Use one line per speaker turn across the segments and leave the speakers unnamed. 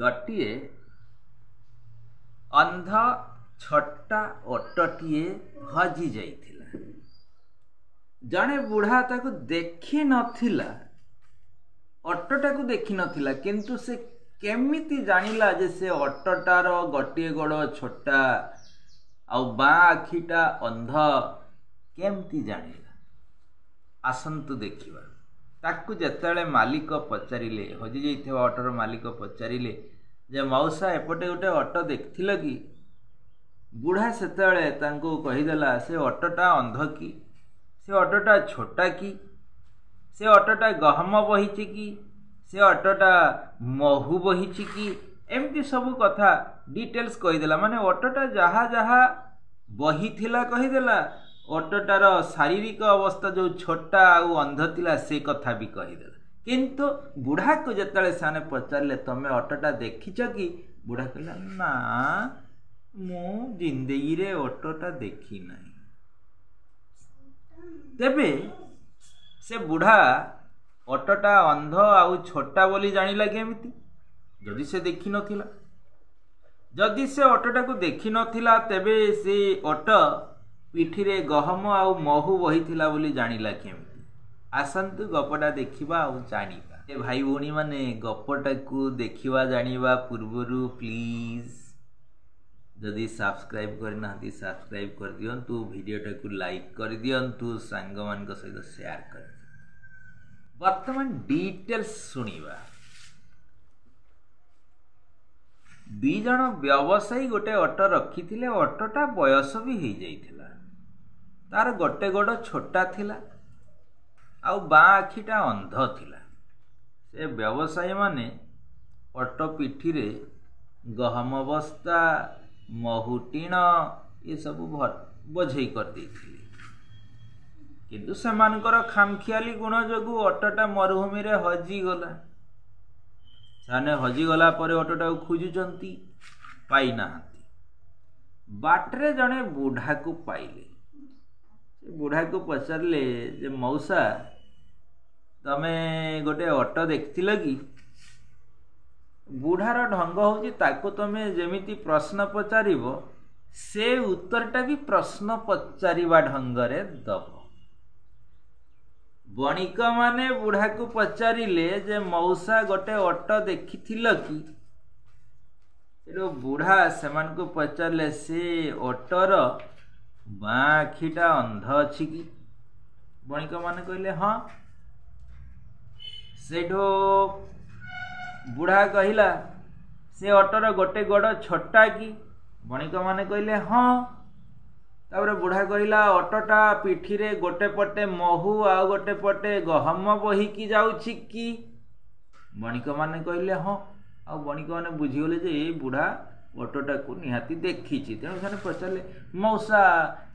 ଗୋଟିଏ अंध छोटा ऑटोटीए हजि जाइथिला। जड़े बुढ़ा ताको देखी नथिला, ऑटोटा को देखी नथिला, किंतु से केमिति जानिला जे से ऑटोटार गोटे गोड़ छोटा आ बाँ आखिटा अंध केमती जानिला। आसंतु देखिबा। ताकू जेतेले मालिक पचारिले, हजि जाइथिबा ऑटोर मालिक पचारिले जे मौसा एपटे गोटे ऑटो देखथिल कि? बुढ़ा सेतेले तांको कहिदेला से ऑटोटा अंध कि, से ऑटोटा छोटा कि, से ऑटोटा गहम बहिछि कि, से ऑटोटा महू बहिछि कि, एमती सब कथा डिटेल्स कहिदेला। माने ऑटोटा जहा जहा बहिथिला कहिदेला, ऑटोटार शारीरिक अवस्था जो छोटा आउ अंध थिला से कथा भी कहिदेला। किंतु बुढ़ा को जेतेले साने पचारले तमे ऑटोटा देखिछ कि? बुढ़ा कहला ना मु जिंदगी रे ऑटोटा देखी नहीं। तेबे से बुढ़ा ऑटोटा अंध आउ छोटा बोली जानिला केमिति? जदि से देखी नथिला, जदि से ऑटोटा को देखी नथिला तेबे से ऑटो पिठी रे गहम आउ महू बहिथिला बोली जानिला केमिति? आसंतु गपटा देखिबा आउ जानिबा। ए भाई भौणी माने गपटा को देखिबा जानिबा पूर्वरु प्लीज जदि सब्सक्राइब करना सब्सक्राइब कर दियंतु, वीडियोटा को लाइक कर दियंतु, सांग मान को सहित शेयर कर दियंतु। वर्तमान डिटेल्स सुनिबा। दुई जन व्यवसायी गोटे ऑटो रखिथिले। ऑटोटा बयस भी हो जाइथिला, तार गोटे गोड़ छोटा थिला आउ बाँ आखिटा अंध थिला। से व्यवसायी माने ऑटो पिठी रे गहम बस्ता महुटीण ये सब बोझई कर देथिले। किंतु सेमानकर खामखियाली गुण जोगु ऑटोटा मरुभूमि रे हजि गला। साने हजि गला परे ऑटोटा खोजुचंती, पाई नाहंती। बाटरे जने बुढ़ा को पाइले। बुढ़ा को पचारले जे मौसा तमे गोटे ऑटो देखथिल कि? बुढ़ार ढंग होची ताको तमे जेमिति प्रश्न पचारिबो से उत्तरटा भी प्रश्न पचारिबा ढंग रे दब। बणिक माने बुढ़ा को पचारिले जे मौसा गोटे ऑटो देखिथिल कि? एरो बुढ़ा सेमान को पचारले से ऑटोर बाँ आखिटा अंध अछि कि? बणिक माने कहले हाँ। सेठो बुढ़ा कहिला से ऑटोर गोटे गोड़ छोटा कि? बणिक माने कहले हाँ। तापर बुढ़ा कहिला ऑटोटा पिठी रे गोटे पटे महू आ गोटे पटे गहम बही कि जाउछि कि? बणिक माने कहले हाँ। आ बणिक माने बुझीगले जे ए बुढ़ा ऑटोटा को निहाती देखिछि। तेणु से पचारले मौसा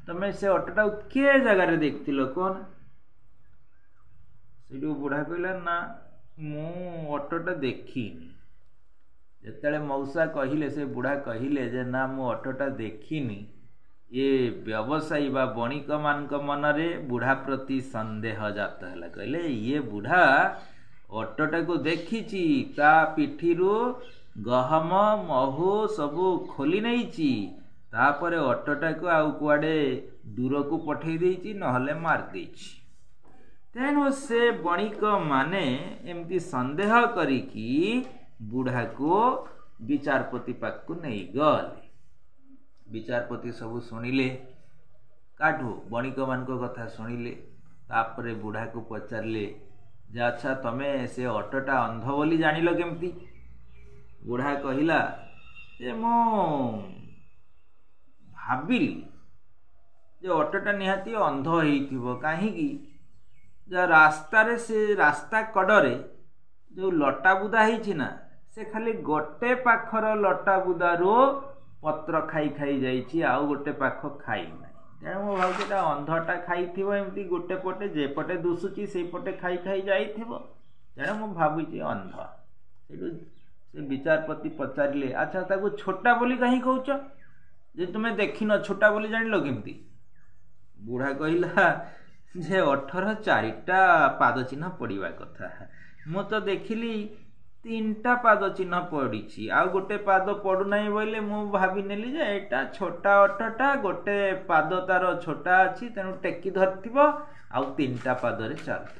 तमे से ऑटोटा के जगह रे देखथिलो कोन? सेठू बुढ़ा कहला ना मु ऑटोटा देखिनी। जेतेले मौसा कहिले से बुढ़ा कहिले जे ना मु ऑटोटा देखिनी, ये व्यवसायी बा बणिक मान मनरे बुढ़ा प्रति संदेह जात है। कहले ये बुढ़ा ऑटोटा को देखिछि, ता पिठीरु गहम महू सबू खोली नहींची, तापरे ऑटोटा को आउ कुआडे दूर को पठेई देइछि नहले मार देइछि। तेणु से बणिक माने एमती संदेह करिकी बुढ़ा को विचारपति पाक को नहीं गले। विचारपति सब शुणिले काठू बणिक मान कथा शुणिले। तापरे बुढ़ा को पचारले जे अच्छा तमे से ऑटोटा अंध बोली जानिल केमती? बुढ़ा कहिला जे मो भाबिली जे ऑटोटा निहाती अंध होइथिबो। काहीकि जा रास्ता रे से रास्ता कड़रे जो लटा बुदा ହେଇछि ना, से खाली गोटे पाखर लटा बुदारो पत्र खाई खाई जाइछि, आउ गोटे पाख खाई ना। तेणु मो भाबुछि अंधटा खाइथिबो एमती गोटे पटे जे पटे दुसुची से पटे खाई खाई जाइथिबो। तेणु मो भाबुछि अंध। सेठु से विचारपति पचारिले अच्छा ताको छोटा बोली कहीं कहउछ जे तुमे देखिन, छोटा बोली जानिलो केमती? बुढ़ा कहिला जे 18 चारिटा पाद चिन्ह पड़िबा कथा। मु तो देखिली तीनटा पाद चिन्ह पड़ी आउ गोटे पाद पड़ूना बोले मु भावी नेली जे एटा छोटा अटटा गोटे पाद तार छोटा अच्छी तेणु टेकी धरथिब आउ तीनटा पादरे चलथि।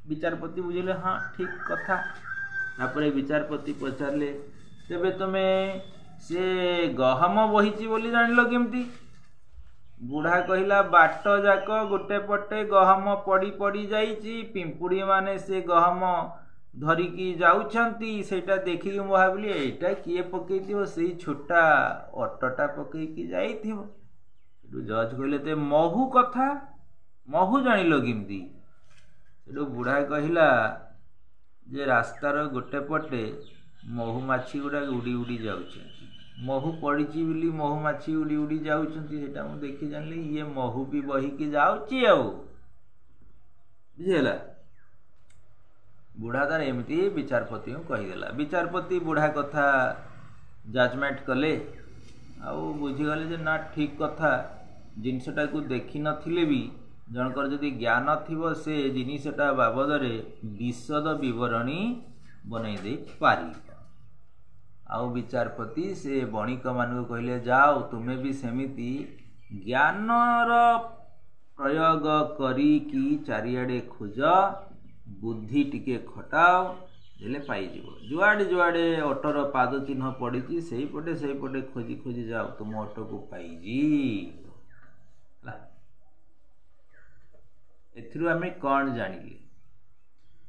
विचारपति बुझिले हाँ ठीक कथा। तापरे विचारपति पचारे तेबे तुमे से गहम बहिची बोली जानिल केमती? बुढ़ा कहला बाट जाक गोटे पटे गहम पड़ी पड़ी जाइची पिंपुड़ी माने से गहम धरिकी जाउछंती सेटा देखिकी मु भाबिली एटा किए पकेइथिबो सेई छोटा अटटा पकेइकी जाइथिबो। जज कहले ते महू कथा महू जानिल केमती? सेठू बुढ़ा कहला जे रास्तार गोटे पटे महुमाछी गुड़ा उड़ी उड़ी जाउछंती महू पड़ीची बोली महुमाछी उड़ी उड़ी जाउछंती सेटा मु देखि जानली ये महू भी बहिकी जाउची आउ बुझेला। बुढ़ा तार एमती विचारपति को कहीदेला। विचारपति बुढ़ा कथा जजमेंट कले आउ बुझीगले जे ना ठीक कथा जिनसटा को देखि नथिले भी जनकर जदि ज्ञान थिबो से जिनिसटा बाबदरे विशद विवरणी बनई दे पारी। आउ विचारपति से बणिक मान कहले जाओ तुमे भी सेमिति ज्ञानर प्रयोग करी कि चारिआडे खोज बुद्धि टिके खटाओ देले पाई जीवो। जुआडे जुआडे अटर पाद चिन्ह पड़ी से पटे खोजी खोजी जाओ तुम अट को पाई जी। एथिरु आमे कौन जानिले?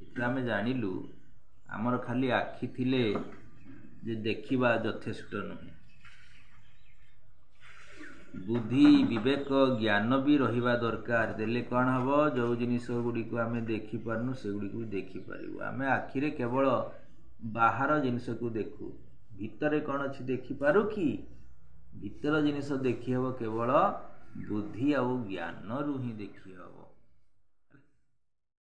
एथिरु आमे जानिलु आमर खाली आखि थिले जे देखिबा यथेष्ट नुहे बुद्धि विवेक ज्ञान भी रहिबा दरकार। देले कौन हबो जो जिनिस गुडी को आमे देखि पारनु से गुडी को देखि पारिबो। आमे आखिरे केवल बाहर जिनिस को देखु भितरे कौन अछि देखि पारु कि? भितर जिनिस देखि हबो केवल बुद्धि आ ज्ञान रु ही देखि हबो।